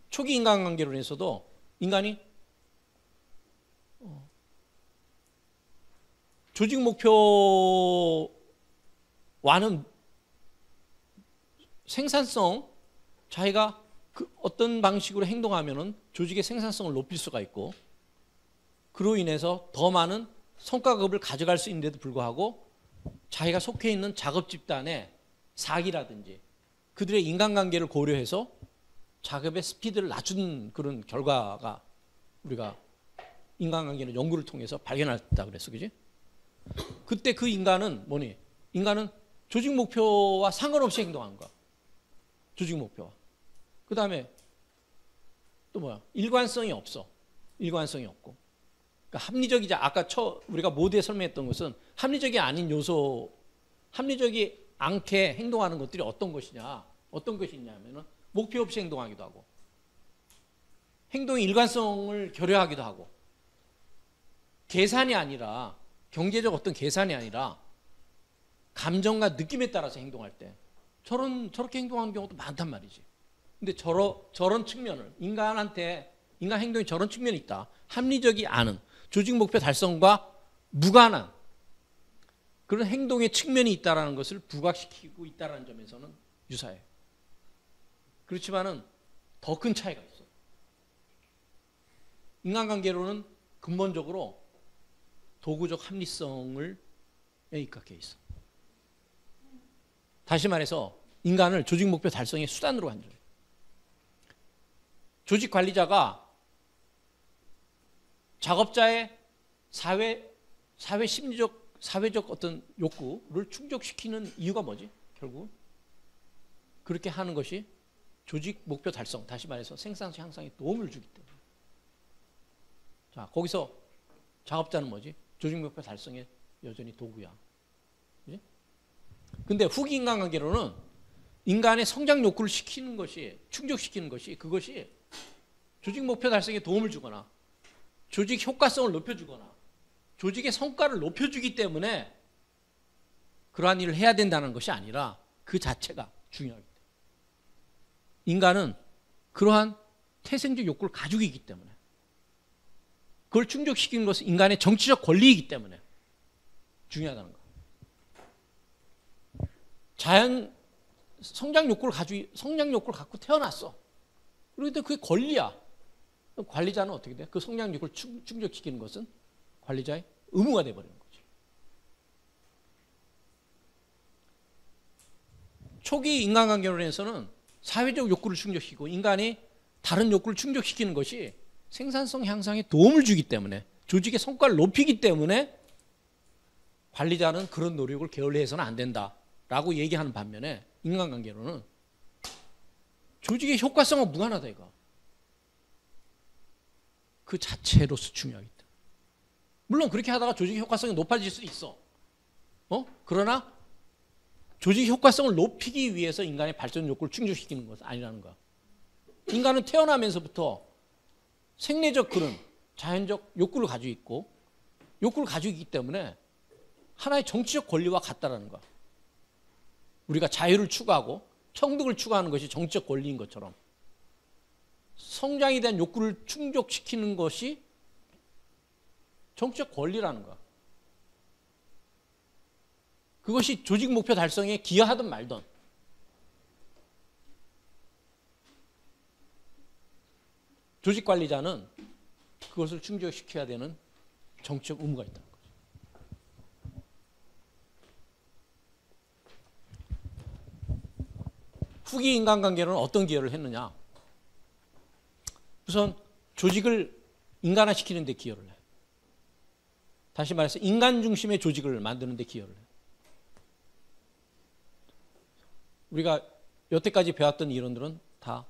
초기 인간관계론에서도 인간이 조직 목표와는 생산성, 자기가 그 어떤 방식으로 행동하면은 조직의 생산성을 높일 수가 있고, 그로 인해서 더 많은 성과급을 가져갈 수 있는데도 불구하고 자기가 속해 있는 작업 집단의 사기라든지 그들의 인간관계를 고려해서 작업의 스피드를 낮춘 그런 결과가 우리가 인간관계는 연구를 통해서 발견했다 그랬어, 그지? 그때 그 인간은 뭐니? 인간은 조직 목표와 상관없이 행동하는 거야. 조직 목표와. 그 다음에 또 뭐야? 일관성이 없어. 일관성이 없고. 그러니까 합리적이자 아까 우리가 모두에 설명했던 것은 합리적이 아닌 요소, 합리적이 않게 행동하는 것들이 어떤 것이냐, 어떤 것이 있냐면은 목표 없이 행동하기도 하고, 행동의 일관성을 결여하기도 하고, 계산이 아니라, 경제적 어떤 계산이 아니라 감정과 느낌에 따라서 행동할 때 저렇게 행동하는 경우도 많단 말이지. 근데 저런 측면을, 인간 행동이 저런 측면이 있다. 합리적이 않은, 조직 목표 달성과 무관한 그런 행동의 측면이 있다는 것을 부각시키고 있다는 점에서는 유사해요. 그렇지만은 더 큰 차이가 있어요. 인간관계로는 근본적으로 도구적 합리성을 입각해 있어. 다시 말해서 인간을 조직 목표 달성의 수단으로 간주해요. 조직 관리자가 작업자의 사회적 어떤 욕구를 충족시키는 이유가 뭐지? 결국 그렇게 하는 것이 조직 목표 달성, 다시 말해서 생산성 향상에 도움을 주기 때문에. 자, 거기서 작업자는 뭐지? 조직 목표 달성에 여전히 도구야. 그치? 근데 후기 인간관계로는 인간의 성장 욕구를 시키는 것이, 충족시키는 것이, 그것이 조직 목표 달성에 도움을 주거나 조직 효과성을 높여주거나 조직의 성과를 높여주기 때문에 그러한 일을 해야 된다는 것이 아니라 그 자체가 중요하기 때문에. 인간은 그러한 태생적 욕구를 가지고 있기 때문에, 그걸 충족시키는 것은 인간의 정치적 권리이기 때문에 중요하다는 거예요. 성장 욕구를 갖고 태어났어. 그런데 그게 권리야. 그럼 관리자는 어떻게 돼? 그 성장 욕구를 충족시키는 것은 관리자의 의무가 돼버리는 거지. 초기 인간관계론에서는 사회적 욕구를 충족시키고 인간이 다른 욕구를 충족시키는 것이 생산성 향상에 도움을 주기 때문에, 조직의 성과를 높이기 때문에 관리자는 그런 노력을 게을리해서는 안 된다라고 얘기하는 반면에, 인간관계로는 조직의 효과성은 무관하다 이거. 그 자체로서 중요하기 때문에. 물론 그렇게 하다가 조직의 효과성이 높아질 수도 있어. 그러나 조직 효과성을 높이기 위해서 인간의 발전 욕구를 충족시키는 것은 아니라는 거야. 인간은 태어나면서부터 생리적 그런 자연적 욕구를 가지고 있고, 욕구를 가지고 있기 때문에 하나의 정치적 권리와 같다라는 거야. 우리가 자유를 추구하고 청득을 추구하는 것이 정치적 권리인 것처럼 성장에 대한 욕구를 충족시키는 것이 정치적 권리라는 거야. 그것이 조직 목표 달성에 기여하든 말든. 조직 관리자는 그것을 충족시켜야 되는 정치적 의무가 있다는 거죠. 후기 인간관계로는 어떤 기여를 했느냐? 우선 조직을 인간화시키는 데 기여를 해. 다시 말해서 인간 중심의 조직을 만드는 데 기여를 해. 우리가 여태까지 배웠던 이론들은 다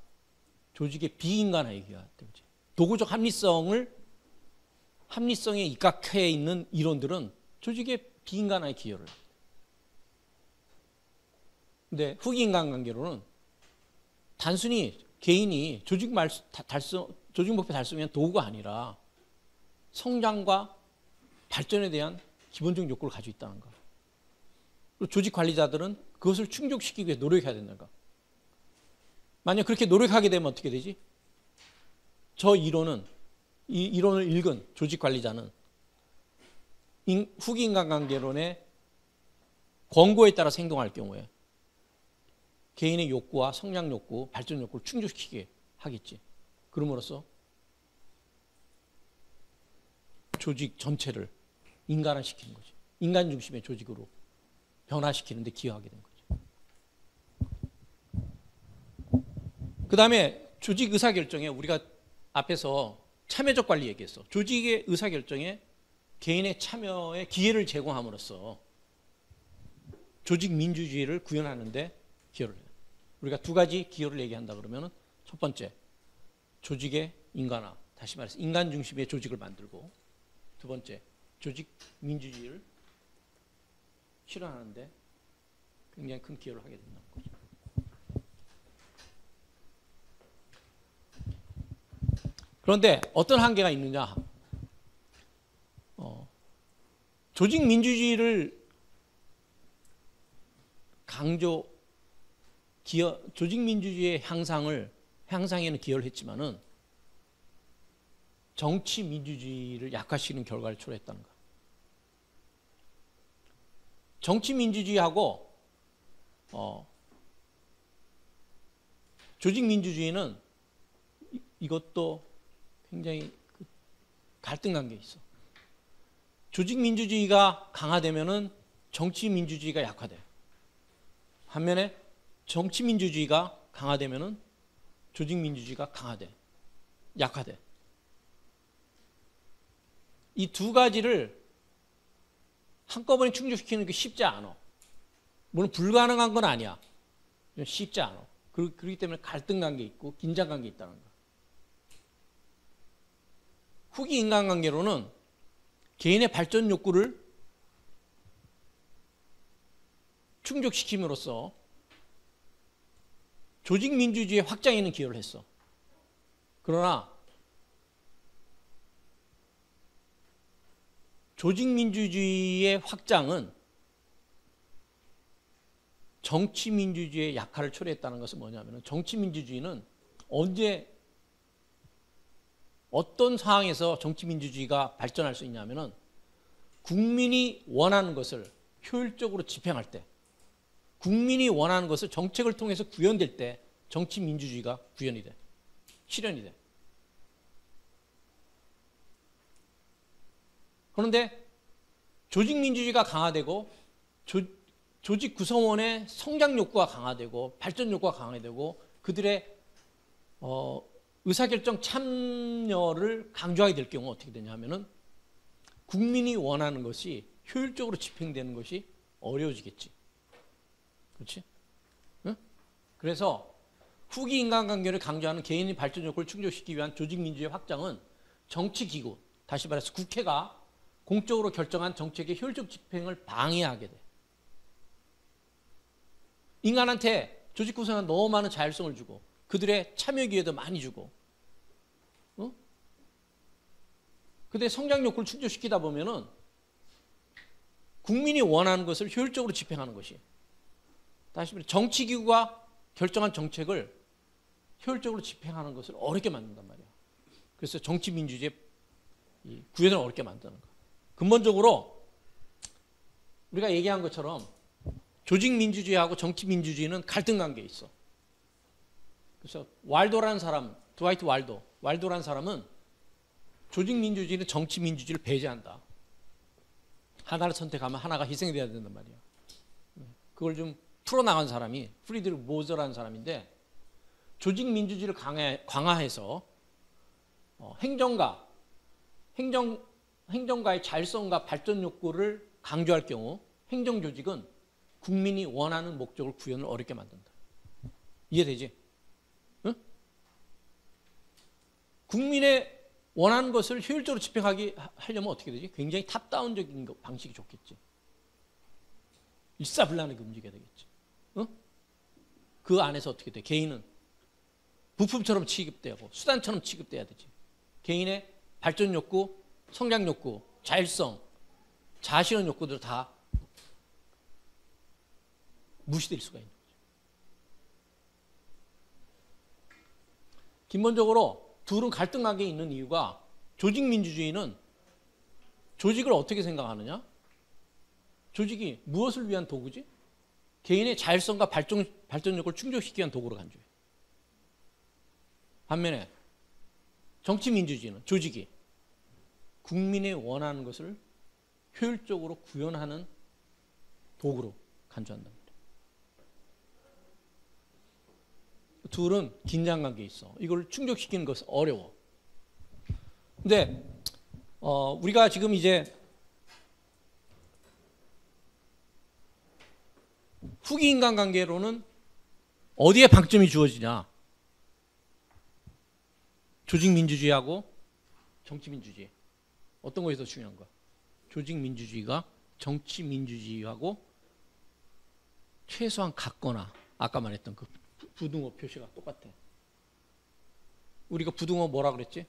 조직의 비인간화에 기여했다. 도구적 합리성에 입각해 있는 이론들은 조직의 비인간화에 기여를 해. 근데 후기 인간관계로는 단순히 개인이 조직 목표 달성에 대한 도구가 아니라 성장과 발전에 대한 기본적 욕구를 가지고 있다는 거. 그리고 조직 관리자들은 그것을 충족시키기 위해 노력해야 된다는 거. 만약 그렇게 노력하게 되면 어떻게 되지? 이 이론을 읽은 조직 관리자는 후기 인간관계론의 권고에 따라서 행동할 경우에 개인의 욕구와 성장 욕구, 발전 욕구를 충족시키게 하겠지. 그럼으로써 조직 전체를 인간화시키는 거지. 인간 중심의 조직으로 변화시키는 데 기여하게 된 거죠. 그 다음에 조직 의사결정에 우리가 앞에서 참여적 관리 얘기했어. 조직의 의사결정에 개인의 참여에 기회를 제공함으로써 조직 민주주의를 구현하는 데 기여를 해요. 우리가 두 가지 기여를 얘기한다 그러면 첫 번째, 조직의 인간화, 다시 말해서 인간 중심의 조직을 만들고, 두 번째, 조직 민주주의를 실현하는데 굉장히 큰 기여를 하게 된다는 거죠. 그런데 어떤 한계가 있느냐? 조직 민주주의를 조직 민주주의의 향상에는 기여를 했지만은 정치 민주주의를 약화시키는 결과를 초래했다는 거. 정치 민주주의하고 조직 민주주의는 이것도 굉장히 갈등 관계에 있어. 조직 민주주의가 강화되면은 정치 민주주의가 약화돼. 반면에 정치 민주주의가 강화되면은 조직 민주주의가 약화돼. 이 두 가지를 한꺼번에 충족시키는 게 쉽지 않아. 물론 불가능한 건 아니야. 쉽지 않아. 그렇기 때문에 갈등 관계 있고 긴장 관계 있다는 거야. 후기 인간관계로는 개인의 발전 욕구를 충족시킴으로써 조직 민주주의 확장에는 기여를 했어. 그러나 조직 민주주의의 확장은 정치 민주주의의 약화를 초래했다는 것은 뭐냐면 정치 민주주의는 어떤 상황에서 정치 민주주의가 발전할 수 있냐면은 국민이 원하는 것을 효율적으로 집행할 때, 국민이 원하는 것을 정책을 통해서 구현될 때 정치 민주주의가 구현이 돼. 실현이 돼. 그런데 조직 민주주의가 강화되고 조직 구성원의 성장 욕구가 강화되고 발전 욕구가 강화되고 그들의 의사결정 참여를 강조하게 될 경우 어떻게 되냐면은 국민이 원하는 것이 효율적으로 집행되는 것이 어려워지겠지. 그렇지? 응? 그래서 후기 인간관계를 강조하는 개인의 발전 욕구를 충족시키기 위한 조직 민주주의 확장은 정치기구, 다시 말해서 국회가 공적으로 결정한 정책의 효율적 집행을 방해하게 돼. 인간한테 조직 구성은 너무 많은 자율성을 주고 그들의 참여 기회도 많이 주고 그들의 성장 욕구를 충족시키다 보면은 국민이 원하는 것을 효율적으로 집행하는 것이 다시 말해 정치기구가 결정한 정책을 효율적으로 집행하는 것을 어렵게 만든단 말이야. 그래서 정치 민주주의의 구현을 어렵게 만드는 거야. 근본적으로 우리가 얘기한 것처럼 조직 민주주의하고 정치 민주주의는 갈등 관계에 있어. 그래서 왈도라는 사람, 드와이트 왈도라는 사람은 조직 민주주의는 정치 민주주의를 배제한다. 하나를 선택하면 하나가 희생돼야 된단 말이야. 그걸 좀 풀어나간 사람이 프리드리히 모저라는 사람인데 조직 민주주의를 강화해서 행정가의 자율성과 발전 욕구를 강조할 경우 행정조직은 국민이 원하는 목적을 구현을 어렵게 만든다. 이해되지? 응? 국민의 원하는 것을 효율적으로 집행하려면 어떻게 되지? 굉장히 탑다운적인 방식이 좋겠지. 일사불란하게 움직여야 되겠지. 응? 그 안에서 어떻게 돼? 개인은 부품처럼 취급되고 수단처럼 취급돼야 되지. 개인의 발전 욕구, 성장 욕구, 자율성, 자아실현 욕구들 다 무시될 수가 있는 거죠. 기본적으로 둘은 갈등 관계에 있는 이유가 조직 민주주의는 조직을 어떻게 생각하느냐? 조직이 무엇을 위한 도구지? 개인의 자율성과 발전 욕구를 충족시키기 위한 도구로 간주해. 반면에 정치 민주주의는 조직이 국민의 원하는 것을 효율적으로 구현하는 도구로 간주한다. 둘은 긴장관계에 있어. 이걸 충족시키는 것은 어려워. 근데 우리가 지금 이제 후기 인간관계로는 어디에 방점이 주어지냐? 조직민주주의하고 정치민주주의. 어떤 것이 더 중요한 거야? 조직민주주의가 정치민주주의하고 최소한 같거나 아까 말했던 그 부등호 표시가 똑같아. 우리가 부등호 뭐라 그랬지?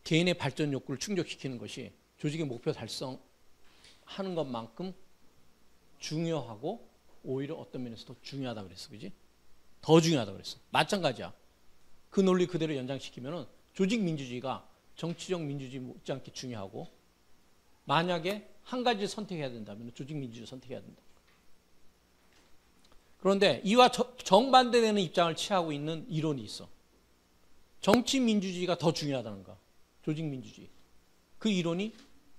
개인의 발전 욕구를 충족시키는 것이 조직의 목표 달성하는 것만큼 중요하고 오히려 어떤 면에서 더 중요하다 그랬어. 그지? 더 중요하다 그랬어. 마찬가지야. 그 논리 그대로 연장시키면은 조직 민주주의가 정치적 민주주의 못지않게 중요하고 만약에 한 가지 선택해야 된다면 조직 민주주의 선택해야 된다. 그런데 이와 정반대되는 입장을 취하고 있는 이론이 있어. 정치 민주주의가 더 중요하다는 거야. 조직 민주주의. 그 이론이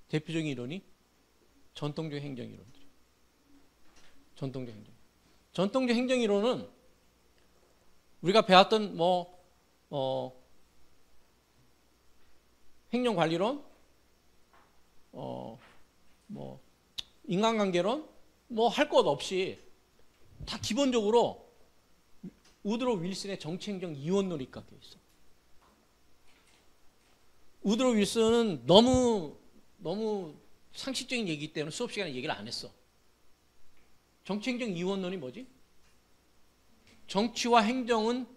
대표적인 이론이 전통적 행정 이론들이야. 전통적 행정. 전통적 행정 이론은 우리가 배웠던 행정관리론, 인간관계론, 할 것 없이 다 기본적으로 우드로 윌슨의 정치행정 이원론이 깎여 있어. 우드로 윌슨은 너무 상식적인 얘기이기 때문에 수업 시간에 얘기를 안 했어. 정치행정 이원론이 뭐지? 정치와 행정은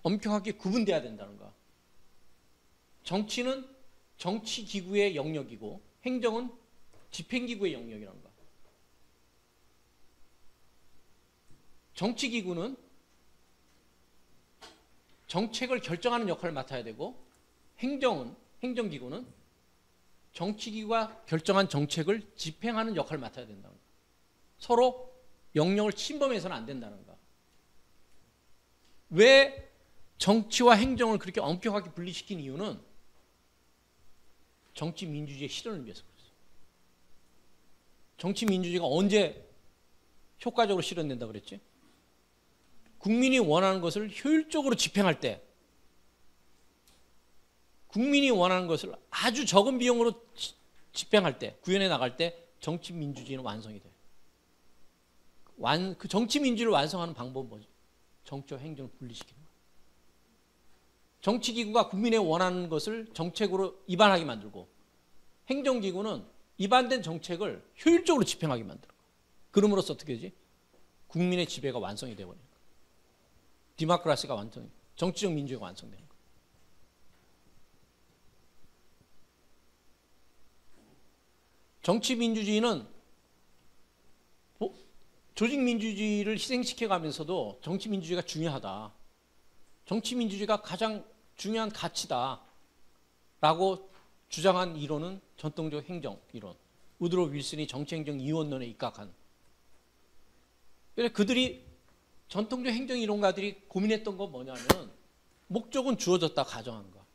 엄격하게 구분돼야 된다는 거야. 정치는 정치기구의 영역이고 행정은 집행기구의 영역이라는 거야. 정치기구는 정책을 결정하는 역할을 맡아야 되고 행정기구는 정치기구가 결정한 정책을 집행하는 역할을 맡아야 된다는 거야. 서로 영역을 침범해서는 안 된다는 거야. 왜 정치와 행정을 그렇게 엄격하게 분리시킨 이유는 정치 민주주의의 실현을 위해서 그랬어요. 정치 민주주의가 언제 효과적으로 실현된다 그랬지? 국민이 원하는 것을 효율적으로 집행할 때, 국민이 원하는 것을 아주 적은 비용으로 집행할 때, 구현해 나갈 때 정치 민주주의는 완성이 돼. 그 정치 민주주의를 완성하는 방법은 뭐지? 정치와 행정을 분리시키는 거야. 정치기구가 국민의 원하는 것을 정책으로 입안하게 만들고 행정기구는 입안된 정책을 효율적으로 집행하게 만드는 거야. 그럼으로써 어떻게 되지? 국민의 지배가 완성이 되어버리는 거야. 디모크라시가 완성, 정치적 민주주의가 완성되는 거야. 정치 민주주의는 조직 민주주의를 희생시켜가면서도 정치 민주주의가 중요하다. 정치 민주주의가 가장 중요한 가치다. 라고 주장한 이론은 전통적 행정 이론. 우드로 윌슨이 정치행정 이원론에 입각한. 그래서 그들이 전통적 행정 이론가들이 고민했던 건 뭐냐면 목적은 주어졌다 가정하는 거야.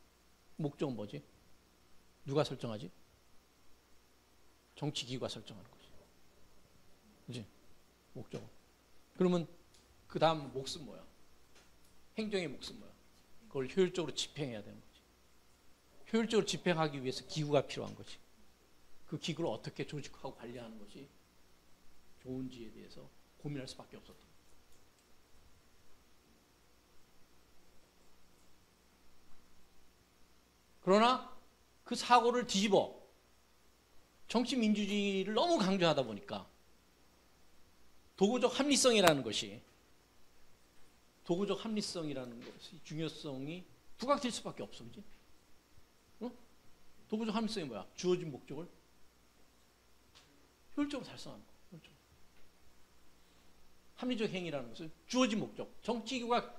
목적은 뭐지? 누가 설정하지? 정치기구가 설정하는 거지. 그지? 목적은. 그러면 그 다음 몫은 뭐야? 행정의 몫은 뭐야? 그걸 효율적으로 집행해야 되는 거지. 효율적으로 집행하기 위해서 기구가 필요한 거지. 그 기구를 어떻게 조직하고 관리하는 것이 좋은지에 대해서 고민할 수밖에 없었던 거야. 그러나 그 사고를 뒤집어 정치 민주주의를 너무 강조하다 보니까 도구적 합리성이라는 것이 중요성이 부각될 수밖에 없어. 그지? 도구적 합리성이 뭐야? 주어진 목적을 효율적으로 달성하는 거야. 효율적으로. 합리적 행위라는 것은 주어진 목적, 정치기구가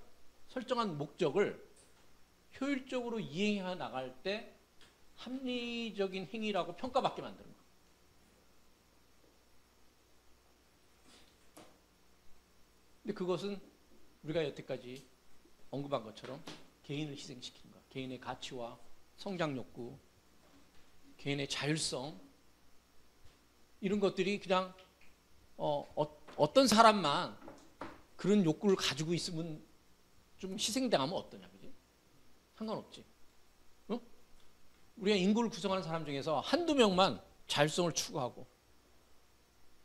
설정한 목적을 효율적으로 이행해 나갈 때 합리적인 행위라고 평가받게 만드는 거야. 근데 그것은 우리가 여태까지 언급한 것처럼 개인을 희생시키는 거야. 개인의 가치와 성장 욕구, 개인의 자율성, 이런 것들이 그냥 어떤 사람만 그런 욕구를 가지고 있으면 좀 희생당하면 어떠냐, 그지? 상관없지. 어? 우리가 인구를 구성하는 사람 중에서 한두 명만 자율성을 추구하고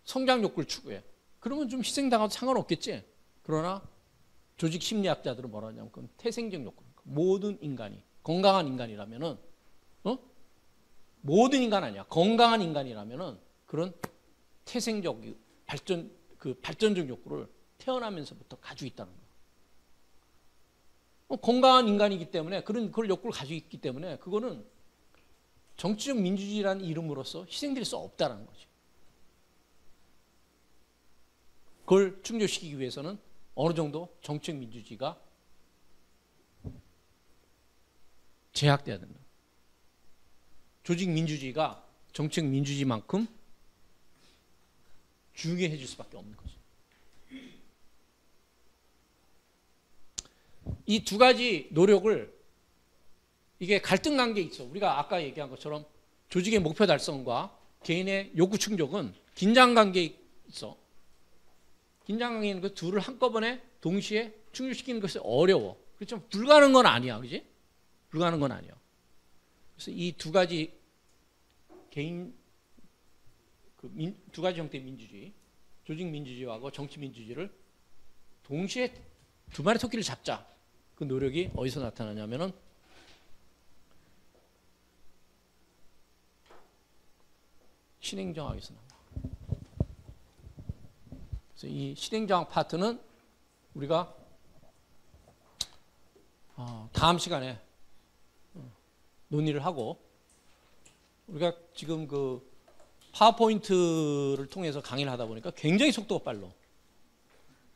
성장 욕구를 추구해. 그러면 좀 희생당해도 상관없겠지. 그러나 조직 심리학자들은 뭐라 하냐면 그건 태생적 욕구. 모든 인간이 건강한 인간이라면은 모든 인간 아니야. 건강한 인간이라면은 그런 태생적 발전 그 발전적 욕구를 태어나면서부터 가지고 있다는 거예요. 건강한 인간이기 때문에 그걸 욕구를 가지고 있기 때문에 그거는 정치적 민주주의라는 이름으로서 희생될 수 없다는 거죠. 그걸 충족시키기 위해서는 어느 정도 정치적 민주주의가 제약돼야 된다. 조직 민주주의가 정치적 민주주의만큼 중요해질 수밖에 없는 거죠. 이 두 가지 노력을 이게 갈등 관계에 있어. 우리가 아까 얘기한 것처럼 조직의 목표 달성과 개인의 욕구 충족은 긴장 관계에 있어. 긴장 관계에 있는 그 둘을 한꺼번에 동시에 충족시키는 것이 어려워. 그렇죠? 불가능한 건 아니야. 그지? 불가능한 건 아니야. 그래서 이 두 가지 두 가지 형태의 민주주의, 조직 민주주의하고 정치 민주주의를 동시에 두 마리 토끼를 잡자. 그 노력이 어디서 나타나냐면은 신행정학에서 나와. 그래서 이 신행정학 파트는 우리가 다음 시간에 논의를 하고, 우리가 지금 그 파워포인트를 통해서 강의를 하다 보니까 굉장히 속도가 빨라.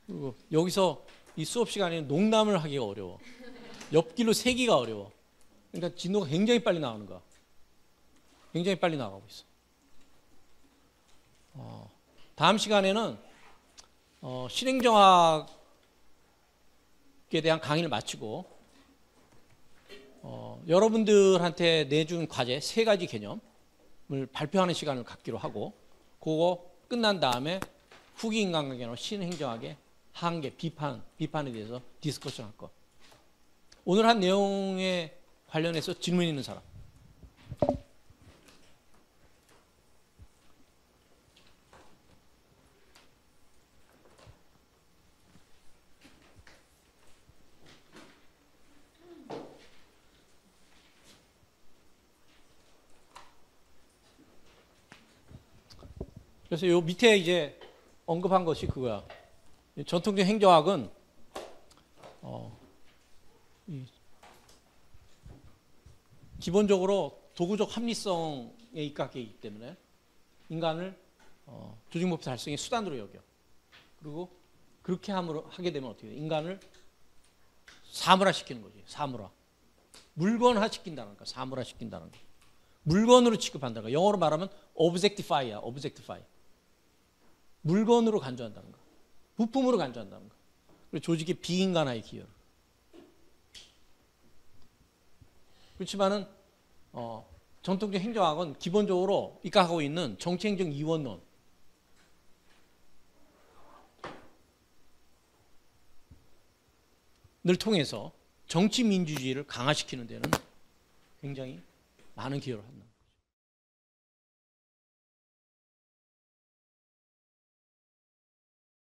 그리고 여기서 이 수업 시간에는 농담을 하기가 어려워. 옆길로 세기가 어려워. 그러니까 진도가 굉장히 빨리 나오는 거야. 굉장히 빨리 나가고 있어. 다음 시간에는 실행정학에 대한 강의를 마치고 여러분들한테 내준 과제 3가지 개념을 발표하는 시간을 갖기로 하고, 그거 끝난 다음에 후기 인간관계나 신행정학의 한계, 비판에 대해서 디스커션 할 거. 오늘 한 내용에 관련해서 질문 있는 사람. 그래서 요 밑에 이제 언급한 것이 그거야. 전통적 행정학은 기본적으로 도구적 합리성에 입각해 있기 때문에 인간을 조직 목표 달성의 수단으로 여겨. 그리고 그렇게 하게 되면 어떻게 돼? 인간을 사물화 시키는 거지. 사물화. 물건화 시킨다는 거. 사물화 시킨다는 거. 물건으로 취급한다는 거. 영어로 말하면 objectify야. objectify. 물건으로 간주한다는 거. 부품으로 간주한다는 거. 그리고 조직의 비인간화에 기여를. 그렇지만은 전통적 행정학은 기본적으로 입각하고 있는 정치행정 이원론을 통해서 정치 민주주의를 강화시키는 데는 굉장히 많은 기여를 한다.